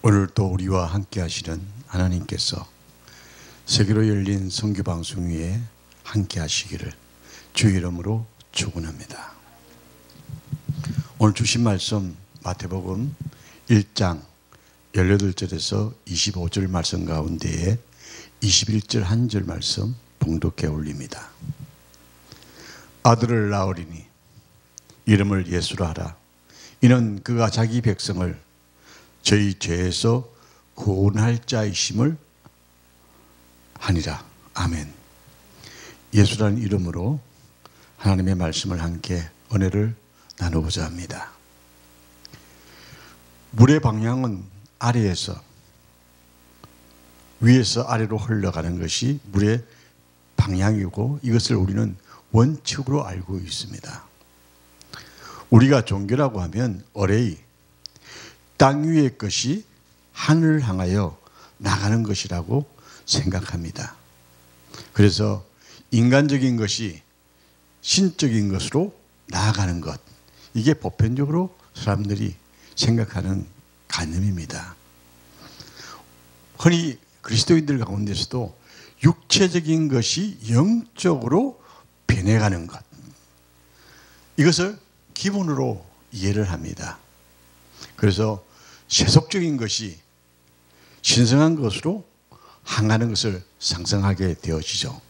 오늘도 우리와 함께 하시는 하나님께서 세계로 열린 선교방송 위에 함께 하시기를 주 이름으로 축원합니다. 오늘 주신 말씀 마태복음 1장 18절에서 25절 말씀 가운데에 21절 한 절 말씀 봉독해 올립니다. 아들을 낳으리니 이름을 예수로 하라. 이는 그가 자기 백성을 저희 죄에서 구원할 자이심을 하니라. 아멘. 예수라는 이름으로 하나님의 말씀을 함께 은혜를 나누고자 합니다. 물의 방향은 아래에서 위에서 아래로 흘러가는 것이 물의 방향이고, 이것을 우리는 원칙으로 알고 있습니다. 우리가 종교라고 하면 어레이 땅 위의 것이 하늘을 향하여 나가는 것이라고 생각합니다. 그래서 인간적인 것이 신적인 것으로 나아가는 것, 이게 보편적으로 사람들이 생각하는 관념입니다. 흔히 그리스도인들 가운데서도 육체적인 것이 영적으로 변해가는 것, 이것을 기본으로 이해를 합니다. 그래서 세속적인 것이 신성한 것으로 향하는 것을 상상하게 되어지죠.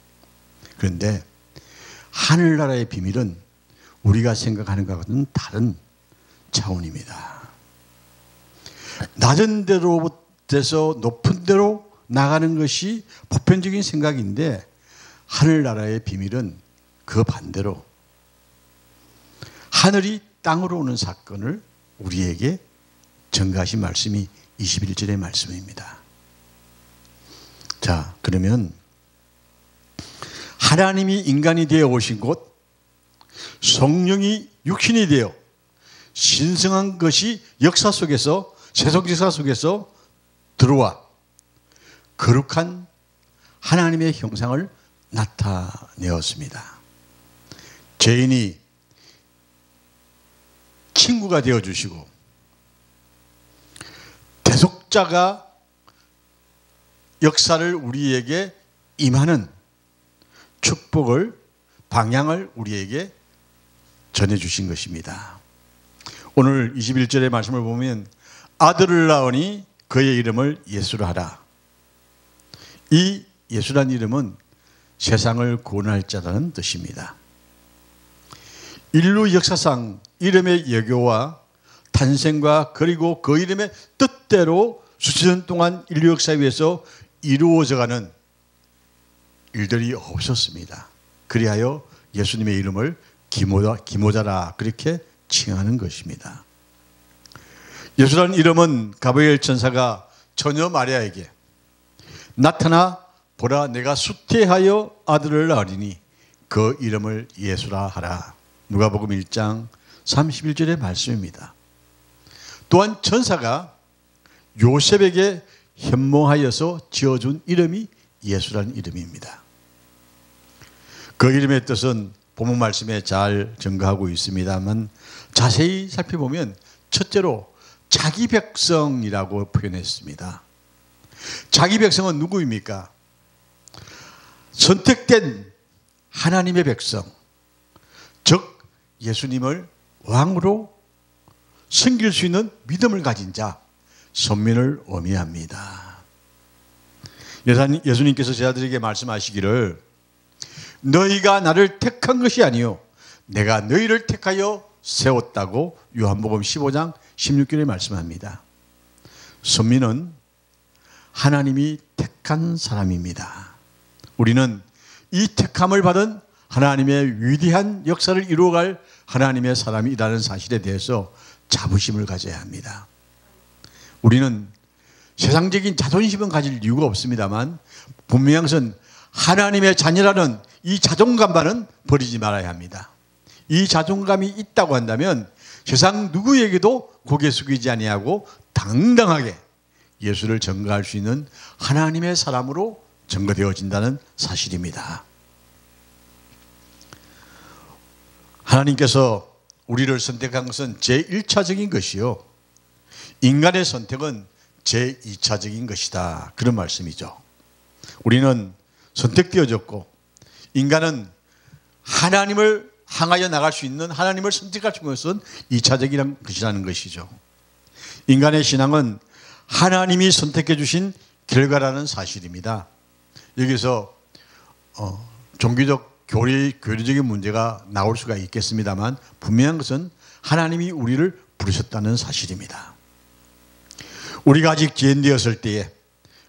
그런데 하늘나라의 비밀은 우리가 생각하는 것과는 다른 차원입니다. 낮은 데로부터 높은 데로 나가는 것이 보편적인 생각인데, 하늘나라의 비밀은 그 반대로 하늘이 땅으로 오는 사건을 우리에게 전가하신 말씀이 21절의 말씀입니다. 자, 그러면 하나님이 인간이 되어 오신 곳, 성령이 육신이 되어 신성한 것이 역사 속에서, 세속 역사 속에서 들어와 거룩한 하나님의 형상을 나타내었습니다. 죄인이 친구가 되어주시고, 대속자가 역사를 우리에게 임하는 축복을, 방향을 우리에게 전해주신 것입니다. 오늘 21절의 말씀을 보면 아들을 낳으니 그의 이름을 예수로 하라. 이 예수란 이름은 세상을 구원할 자라는 뜻입니다. 인류 역사상 이름의 여교와 탄생과 그리고 그 이름의 뜻대로 수천 년 동안 인류 역사 위에서 이루어져가는 일들이 없었습니다. 그리하여 예수님의 이름을 기모자라 그렇게 칭하는 것입니다. 예수라는 이름은 가브리엘 천사가 처녀 마리아에게 나타나 보라, 내가 수태하여 아들을 낳으리니 그 이름을 예수라 하라. 누가복음 1장 31절의 말씀입니다. 또한 천사가 요셉에게 현몽하여서 지어준 이름이 예수라는 이름입니다. 그 이름의 뜻은 본문 말씀에 잘 증거하고 있습니다만, 자세히 살펴보면 첫째로 자기 백성이라고 표현했습니다. 자기 백성은 누구입니까? 선택된 하나님의 백성, 즉 예수님을 왕으로 섬길 수 있는 믿음을 가진 자, 선민을 의미합니다. 예수님께서 제자들에게 말씀하시기를 너희가 나를 택한 것이 아니요 내가 너희를 택하여 세웠다고 요한복음 15장 16절에 말씀합니다. 선민은 하나님이 택한 사람입니다. 우리는 이 택함을 받은 하나님의 위대한 역사를 이루어갈 하나님의 사람이라는 사실에 대해서 자부심을 가져야 합니다. 우리는 세상적인 자존심은 가질 이유가 없습니다만, 분명한 것은 하나님의 자녀라는 이 자존감만은 버리지 말아야 합니다. 이 자존감이 있다고 한다면 세상 누구에게도 고개 숙이지 아니하고 당당하게 예수를 전가할 수 있는 하나님의 사람으로 전가되어진다는 사실입니다. 하나님께서 우리를 선택한 것은 제1차적인 것이요, 인간의 선택은 제2차적인 것이다. 그런 말씀이죠. 우리는 선택되어졌고 인간은 하나님을 향하여 나갈 수 있는, 하나님을 선택할 수 있는 것은 2차적인 것이라는 것이죠. 인간의 신앙은 하나님이 선택해 주신 결과라는 사실입니다. 여기서 종교적 교리적인 문제가 나올 수가 있겠습니다만 분명한 것은 하나님이 우리를 부르셨다는 사실입니다. 우리가 아직 죄인되었을 때에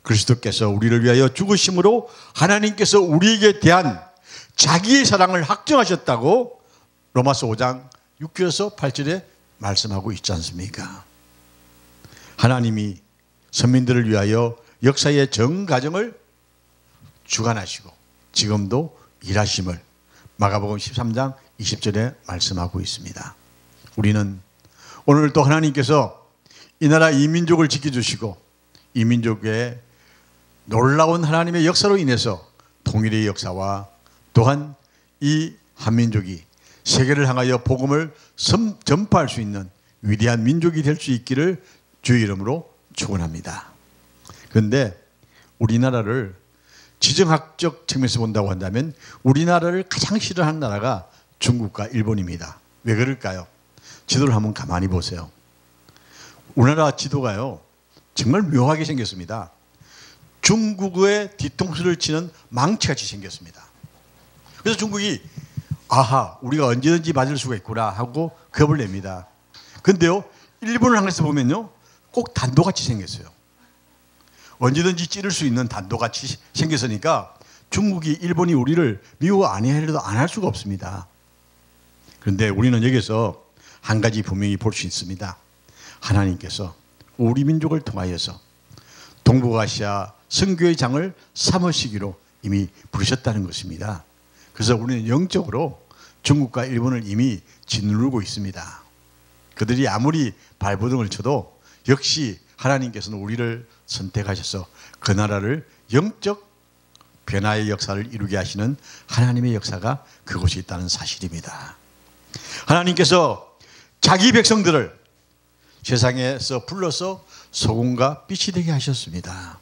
그리스도께서 우리를 위하여 죽으심으로 하나님께서 우리에게 대한 자기의 사랑을 확정하셨다고 로마서 5장 6절에서 8절에 말씀하고 있지 않습니까? 하나님이 선민들을 위하여 역사의 전 과정을 주관하시고 지금도 일하심을 마가복음 13장 20절에 말씀하고 있습니다. 우리는 오늘 또 하나님께서 이 나라 이 민족을 지켜주시고 이 민족의 놀라운 하나님의 역사로 인해서 통일의 역사와 또한 이 한민족이 세계를 향하여 복음을 전파할 수 있는 위대한 민족이 될 수 있기를 주의 이름으로 축원합니다. 그런데 우리나라를 지정학적 측면에서 본다고 한다면 우리나라를 가장 싫어하는 나라가 중국과 일본입니다. 왜 그럴까요? 지도를 한번 가만히 보세요. 우리나라 지도가요 정말 묘하게 생겼습니다. 중국의 뒤통수를 치는 망치같이 생겼습니다. 그래서 중국이 아하 우리가 언제든지 맞을 수가 있구나 하고 겁을 냅니다. 그런데요 일본을 향해서 보면요 꼭 단도같이 생겼어요. 언제든지 찌를 수 있는 단도같이 생겼으니까 중국이 일본이 우리를 미워 아니하려도 안 할 수가 없습니다. 그런데 우리는 여기서 한 가지 분명히 볼 수 있습니다. 하나님께서 우리 민족을 통하여서 동북아시아 선교의 장을 삼으시기로 이미 부르셨다는 것입니다. 그래서 우리는 영적으로 중국과 일본을 이미 짓누르고 있습니다. 그들이 아무리 발버둥을 쳐도 역시 하나님께서는 우리를 선택하셔서 그 나라를 영적 변화의 역사를 이루게 하시는 하나님의 역사가 그곳에 있다는 사실입니다. 하나님께서 자기 백성들을 세상에서 불러서 소금과 빛이 되게 하셨습니다.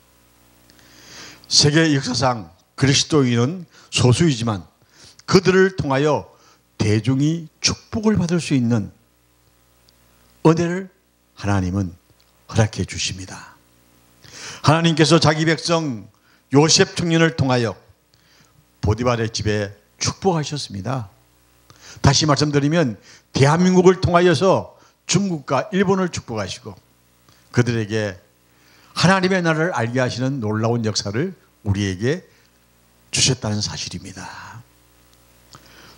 세계 역사상 그리스도인은 소수이지만 그들을 통하여 대중이 축복을 받을 수 있는 은혜를 하나님은 허락해 주십니다. 하나님께서 자기 백성 요셉 청년을 통하여 보디발의 집에 축복하셨습니다. 다시 말씀드리면 대한민국을 통하여서 중국과 일본을 축복하시고 그들에게 하나님의 나라를 알게 하시는 놀라운 역사를 우리에게 주셨다는 사실입니다.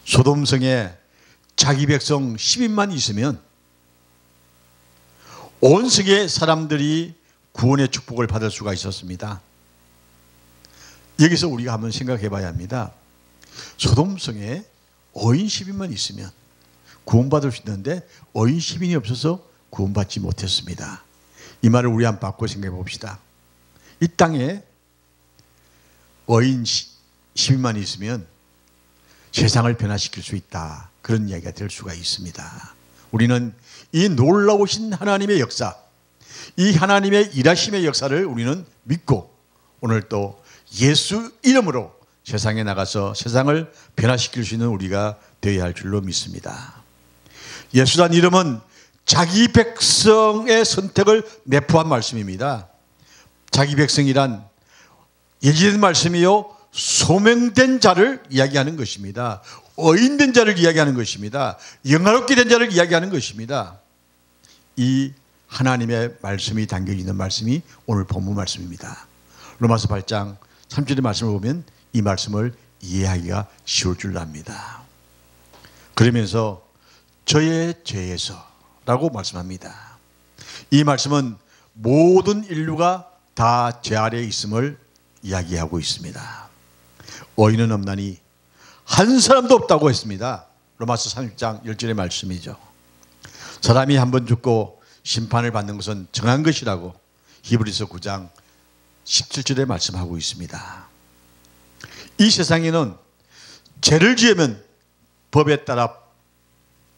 소돔성에 자기 백성 10인만 있으면 온 세계 사람들이 구원의 축복을 받을 수가 있었습니다. 여기서 우리가 한번 생각해 봐야 합니다. 소돔성에 어인 10인만 있으면 구원받을 수 있는데 어인 10인이 없어서 구원받지 못했습니다. 이 말을 우리 한번 바꿔 생각해 봅시다. 이 땅에 어인 10인만 있으면 세상을 변화시킬 수 있다. 그런 이야기가 될 수가 있습니다. 우리는 이 놀라우신 하나님의 역사, 이 하나님의 일하심의 역사를 우리는 믿고 오늘 또 예수 이름으로 세상에 나가서 세상을 변화시킬 수 있는 우리가 되어야 할 줄로 믿습니다. 예수란 이름은 자기 백성의 선택을 내포한 말씀입니다. 자기 백성이란 예지된 말씀이요 소명된 자를 이야기하는 것입니다. 어인된 자를 이야기하는 것입니다. 영화롭게 된 자를 이야기하는 것입니다. 이 하나님의 말씀이 담겨 있는 말씀이 오늘 본문 말씀입니다. 로마서 8장 3절의 말씀을 보면 이 말씀을 이해하기가 쉬울 줄 압니다. 그러면서 저의 죄에서 라고 말씀합니다. 이 말씀은 모든 인류가 다 죄 아래에 있음을 이야기하고 있습니다. 어인은 없나니 한 사람도 없다고 했습니다. 로마서 30장 10절의 말씀이죠. 사람이 한 번 죽고 심판을 받는 것은 정한 것이라고 히브리서 9장 17절에 말씀하고 있습니다. 이 세상에는 죄를 지으면 법에 따라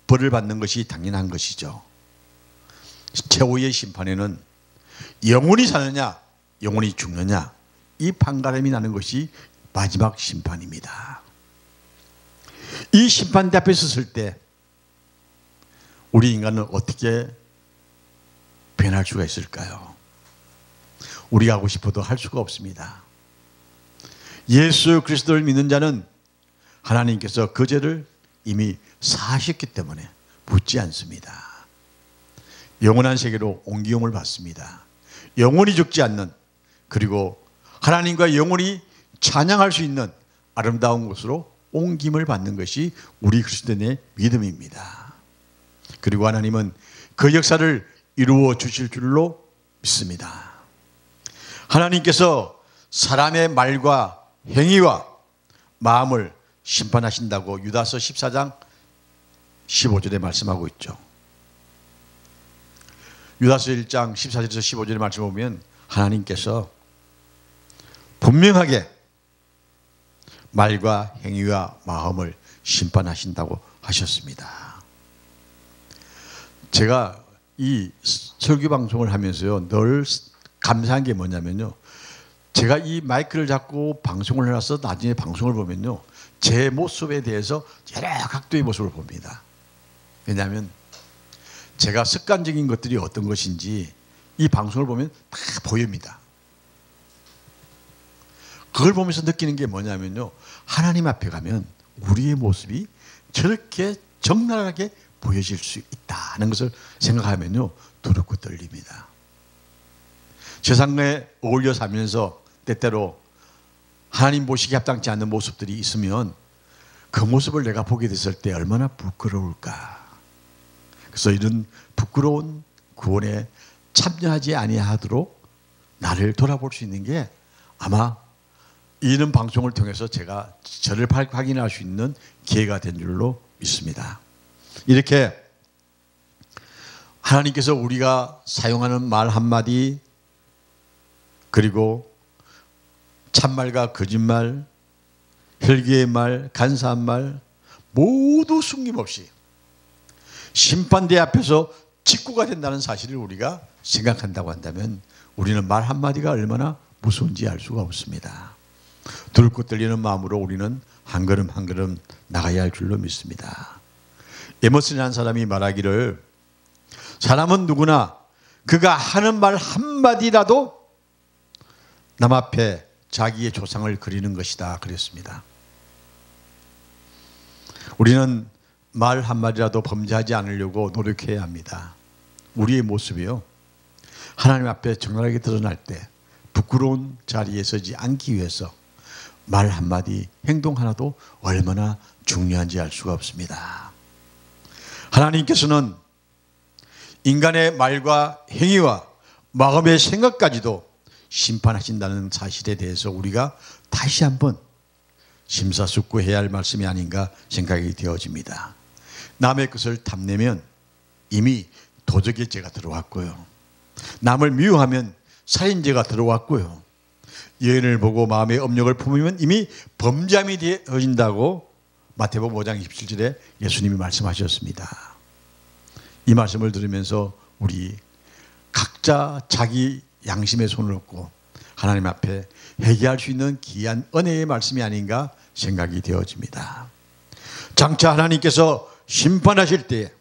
벌을 받는 것이 당연한 것이죠. 최후의 심판에는 영원히 사느냐 영원히 죽느냐, 이 판가름이 나는 것이 마지막 심판입니다. 이 심판대 앞에 섰을 때 우리 인간은 어떻게 변할 수가 있을까요? 우리가 하고 싶어도 할 수가 없습니다. 예수 그리스도를 믿는 자는 하나님께서 그 죄를 이미 사하셨기 때문에 묻지 않습니다. 영원한 세계로 옮기움을 받습니다. 영원히 죽지 않는, 그리고 하나님과 영원히 찬양할 수 있는 아름다운 곳으로 옮김을 받는 것이 우리 그리스도인의 믿음입니다. 그리고 하나님은 그 역사를 이루어 주실 줄로 믿습니다. 하나님께서 사람의 말과 행위와 마음을 심판하신다고 유다서 14장 15절에 말씀하고 있죠. 유다서 1장 14절에서 15절의 말씀을 보면 하나님께서 분명하게 말과 행위와 마음을 심판하신다고 하셨습니다. 제가 이 설교 방송을 하면서요, 늘 감사한 게 뭐냐면요, 제가 이 마이크를 잡고 방송을 해놔서 나중에 방송을 보면요, 제 모습에 대해서 여러 각도의 모습을 봅니다. 왜냐하면 제가 습관적인 것들이 어떤 것인지 이 방송을 보면 다 보입니다. 그걸 보면서 느끼는 게 뭐냐면요, 하나님 앞에 가면 우리의 모습이 저렇게 적나라하게 보여질 수 있다는 것을 생각하면요, 두렵고 떨립니다. 세상에 어울려 살면서 때때로 하나님 보시기에 합당치 않는 모습들이 있으면 그 모습을 내가 보게 됐을 때 얼마나 부끄러울까. 그래서 이런 부끄러운 구원에 참여하지 아니하도록 나를 돌아볼 수 있는 게 아마 이런 방송을 통해서 제가 저를 확인할 수 있는 기회가 된 줄로 믿습니다. 이렇게 하나님께서 우리가 사용하는 말 한마디, 그리고 참말과 거짓말, 혈기의 말, 간사한 말 모두 숨김없이 심판대 앞에서 직구가 된다는 사실을 우리가 생각한다고 한다면 우리는 말 한마디가 얼마나 무서운지 알 수가 없습니다. 두렵고 떨리는 마음으로 우리는 한 걸음 한 걸음 나가야 할 줄로 믿습니다. 에머슨이라는 사람이 말하기를, 사람은 누구나 그가 하는 말 한마디라도 남 앞에 자기의 조상을 그리는 것이다 그랬습니다. 우리는 말 한마디라도 범죄하지 않으려고 노력해야 합니다. 우리의 모습이요, 하나님 앞에 적나라하게 드러날 때 부끄러운 자리에 서지 않기 위해서 말 한마디, 행동 하나도 얼마나 중요한지 알 수가 없습니다. 하나님께서는 인간의 말과 행위와 마음의 생각까지도 심판하신다는 사실에 대해서 우리가 다시 한번 심사숙고해야 할 말씀이 아닌가 생각이 되어집니다. 남의 것을 탐내면 이미 도적의 죄가 들어왔고요, 남을 미워하면 살인죄가 들어왔고요, 여인을 보고 마음의 업력을 품으면 이미 범죄함이 되어진다고 마태복음 5장 27절에 예수님이 말씀하셨습니다. 이 말씀을 들으면서 우리 각자 자기 양심의 손을 얹고 하나님 앞에 회개할 수 있는 귀한 은혜의 말씀이 아닌가 생각이 되어집니다. 장차 하나님께서 심판하실 때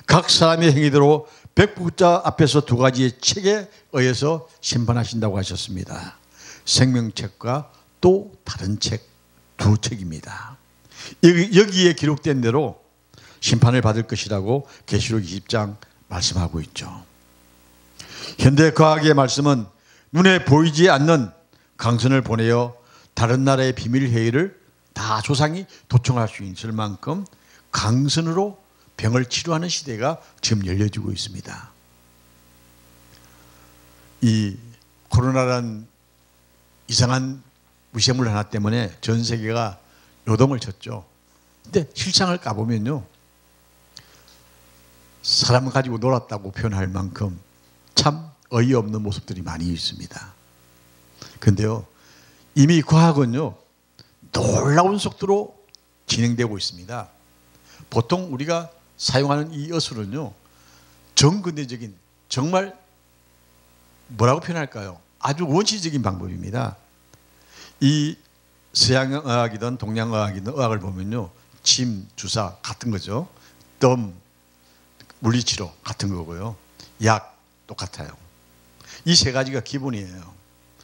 각 사람의 행위대로 백부자 앞에서 두 가지의 책에 의해서 심판하신다고 하셨습니다. 생명책과 또 다른 책, 두 책입니다. 여기에 기록된 대로 심판을 받을 것이라고 계시록 20장 말씀하고 있죠. 현대 과학의 말씀은 눈에 보이지 않는 강선을 보내어 다른 나라의 비밀 회의를 다 조상이 도청할 수 있을 만큼 강선으로 병을 치료하는 시대가 지금 열려지고 있습니다. 이 코로나라는 이상한 무생물 하나 때문에 전 세계가 요동을 쳤죠. 근데 실상을 까보면요, 사람 가지고 놀았다고 표현할 만큼 참 어이없는 모습들이 많이 있습니다. 그런데요, 이미 과학은요, 놀라운 속도로 진행되고 있습니다. 보통 우리가 사용하는 이 어술은요, 정근대적인 정말 뭐라고 표현할까요? 아주 원시적인 방법입니다. 이 서양의학이든 동양의학이든 의학을 보면요, 침, 주사 같은 거죠. 덤, 물리치료 같은 거고요. 약 똑같아요. 이 세 가지가 기본이에요.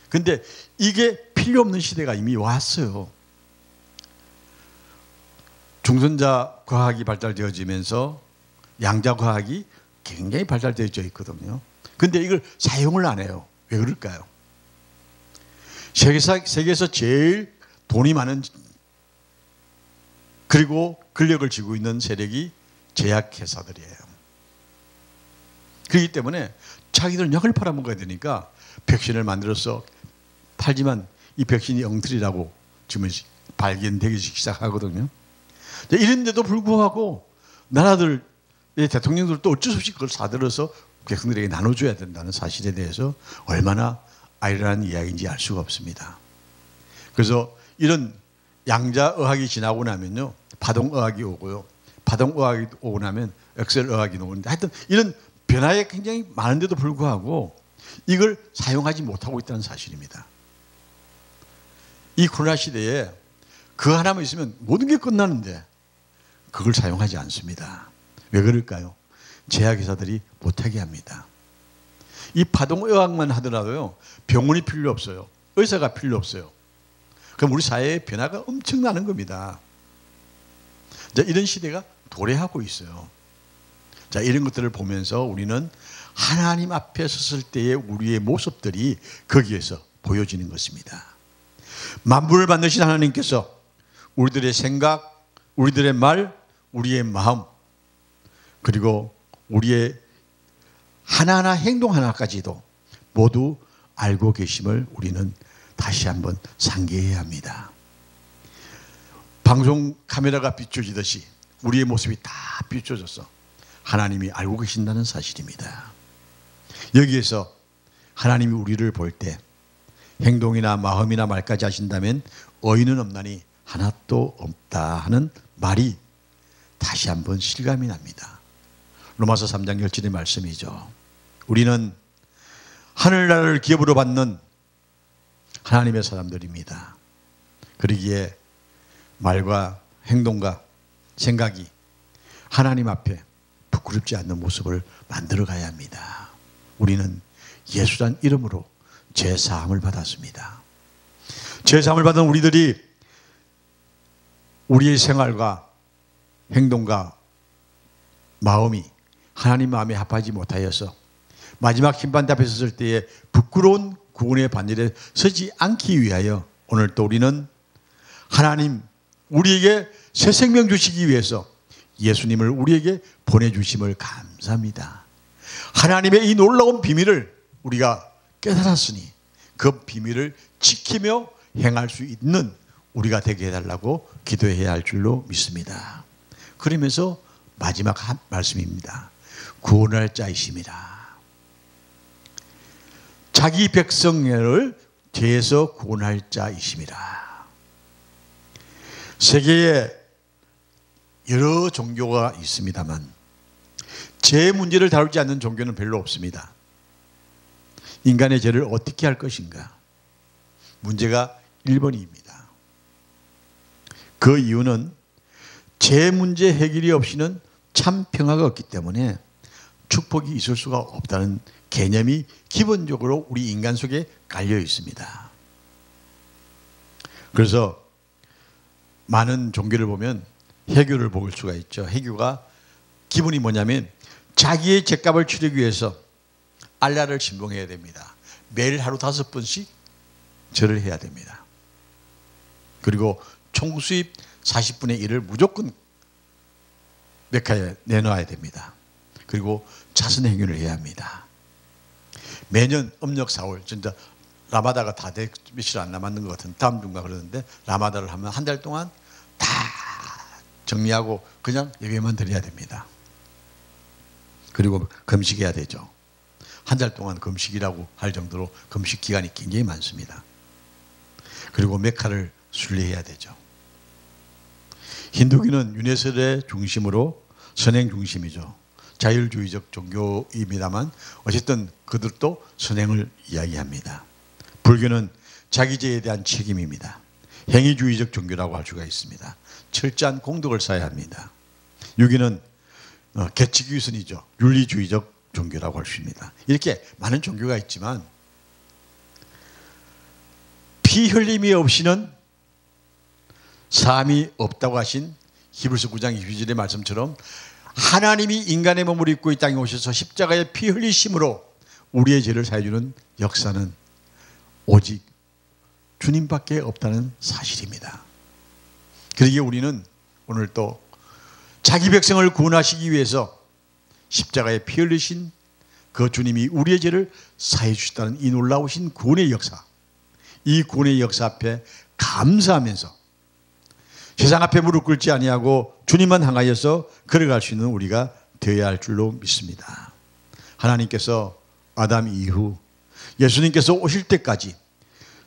근데 이게 필요 없는 시대가 이미 왔어요. 중선자 과학이 발달되어지면서 양자 과학이 굉장히 발달되어져 있거든요. 근데 이걸 사용을 안 해요. 왜 그럴까요? 세계에서 제일 돈이 많은 그리고 권력을 쥐고 있는 세력이 제약회사들이에요. 그렇기 때문에 자기들은 약을 팔아먹어야 되니까 백신을 만들어서 팔지만 이 백신이 엉터리라고 지금 발견되기 시작하거든요. 이런데도 불구하고 나라들 대통령들도 어쩔 수 없이 그걸 사들어서 백성들에게 나눠줘야 된다는 사실에 대해서 얼마나 아이러니한 이야기인지 알 수가 없습니다. 그래서 이런 양자의학이 지나고 나면요, 파동의학이 오고요, 파동의학이 오고 나면 엑셀의학이 오는데, 하여튼 이런 변화에 굉장히 많은데도 불구하고 이걸 사용하지 못하고 있다는 사실입니다. 이 코로나 시대에 그 하나만 있으면 모든 게 끝나는데 그걸 사용하지 않습니다. 왜 그럴까요? 제약회사들이 못하게 합니다. 이 파동의학만 하더라도요, 병원이 필요 없어요. 의사가 필요 없어요. 그럼 우리 사회의 변화가 엄청나는 겁니다. 자, 이런 시대가 도래하고 있어요. 자, 이런 것들을 보면서 우리는 하나님 앞에 섰을 때의 우리의 모습들이 거기에서 보여지는 것입니다. 만물을 만드신 하나님께서 우리들의 생각, 우리들의 말, 우리의 마음, 그리고 우리의 하나하나 행동 하나까지도 모두 알고 계심을 우리는 다시 한번 상기해야 합니다. 방송 카메라가 비춰지듯이 우리의 모습이 다 비춰져서 하나님이 알고 계신다는 사실입니다. 여기에서 하나님이 우리를 볼 때 행동이나 마음이나 말까지 하신다면 어이는 없나니 하나도 없다 하는 말이 다시 한번 실감이 납니다. 로마서 3장 10절의 말씀이죠. 우리는 하늘나라를 기업으로 받는 하나님의 사람들입니다. 그러기에 말과 행동과 생각이 하나님 앞에 부끄럽지 않는 모습을 만들어 가야 합니다. 우리는 예수란 이름으로 죄사함을 받았습니다. 죄사함을 받은 우리들이 우리의 생활과 행동과 마음이 하나님 마음에 합하지 못하여서 마지막 심판대 앞에 섰을 때에 부끄러운 구원의 반열에 서지 않기 위하여 오늘 또 우리는 하나님 우리에게 새 생명 주시기 위해서 예수님을 우리에게 보내주심을 감사합니다. 하나님의 이 놀라운 비밀을 우리가 깨달았으니 그 비밀을 지키며 행할 수 있는 우리가 되게 해달라고 기도해야 할 줄로 믿습니다. 그러면서 마지막 한 말씀입니다. 구원할 자이심이라. 자기 백성을 죄에서 구원할 자이심이라. 세계에 여러 종교가 있습니다만 죄 문제를 다루지 않는 종교는 별로 없습니다. 인간의 죄를 어떻게 할 것인가? 문제가 1번입니다. 그 이유는 죄 문제 해결이 없이는 참 평화가 없기 때문에 축복이 있을 수가 없다는 개념이 기본적으로 우리 인간 속에 깔려 있습니다. 그래서 많은 종교를 보면 해교를 볼 수가 있죠. 해교가 기본이 뭐냐면 자기의 죄값을 치르기 위해서 알라를 신봉해야 됩니다. 매일 하루 5번씩 절을 해야 됩니다. 그리고 총수입 40분의 1을 무조건 메카에 내놔야 됩니다. 그리고 자선 행위를 해야 합니다. 매년 음력 4월 진짜 라마다가 다 며칠 안 남았는 것 같은 다음 주인가 그러는데 라마다를 하면 한 달 동안 다 정리하고 그냥 예배만 드려야 됩니다. 그리고 금식해야 되죠. 한 달 동안 금식이라고 할 정도로 금식 기간이 굉장히 많습니다. 그리고 메카를 순례해야 되죠. 힌두교는 유네스의 중심으로 선행 중심이죠. 자율주의적 종교입니다만 어쨌든 그들도 선행을 이야기합니다. 불교는 자기죄에 대한 책임입니다. 행위주의적 종교라고 할 수가 있습니다. 철저한 공덕을 쌓아야 합니다. 유교는 계치규선이죠. 윤리주의적 종교라고 할 수 있습니다. 이렇게 많은 종교가 있지만 피 흘림이 없이는 삶이 없다고 하신 히브리서 9장 22절의 말씀처럼 하나님이 인간의 몸을 입고 이 땅에 오셔서 십자가에 피 흘리심으로 우리의 죄를 사해주는 역사는 오직 주님밖에 없다는 사실입니다. 그러기에 우리는 오늘 또 자기 백성을 구원하시기 위해서 십자가에 피 흘리신 그 주님이 우리의 죄를 사해 주셨다는 이 놀라우신 구원의 역사, 이 구원의 역사 앞에 감사하면서 세상 앞에 무릎 꿇지 아니하고 주님만 향하여서 걸어갈 수 있는 우리가 되어야 할 줄로 믿습니다. 하나님께서 아담 이후 예수님께서 오실 때까지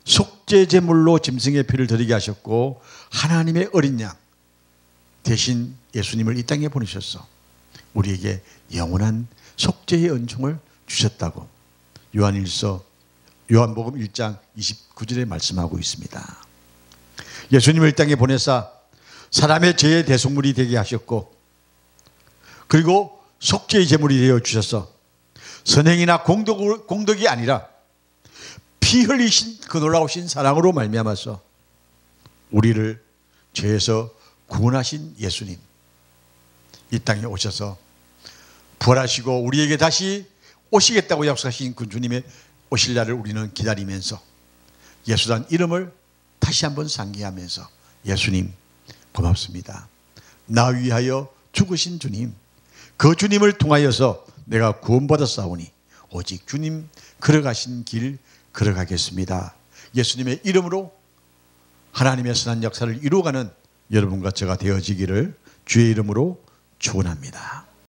속죄 제물로 짐승의 피를 드리게 하셨고 하나님의 어린 양 대신 예수님을 이 땅에 보내셔서 우리에게 영원한 속죄의 은총을 주셨다고 요한복음 1장 29절에 말씀하고 있습니다. 예수님을 이 땅에 보내사 사람의 죄의 대속물이 되게 하셨고 그리고 속죄의 제물이 되어 주셔서 선행이나 공덕이 아니라 피 흘리신 그 놀라우신 사랑으로 말미암아서 우리를 죄에서 구원하신 예수님 이 땅에 오셔서 부활하시고 우리에게 다시 오시겠다고 약속하신 그 주님의 오실 날을 우리는 기다리면서 예수란 이름을 다시 한번 상기하면서 예수님 고맙습니다. 나 위하여 죽으신 주님, 그 주님을 통하여서 내가 구원받았사오니 오직 주님 걸어가신 길 걸어가겠습니다. 예수님의 이름으로 하나님의 선한 역사를 이루어가는 여러분과 제가 되어지기를 주의 이름으로 축원합니다.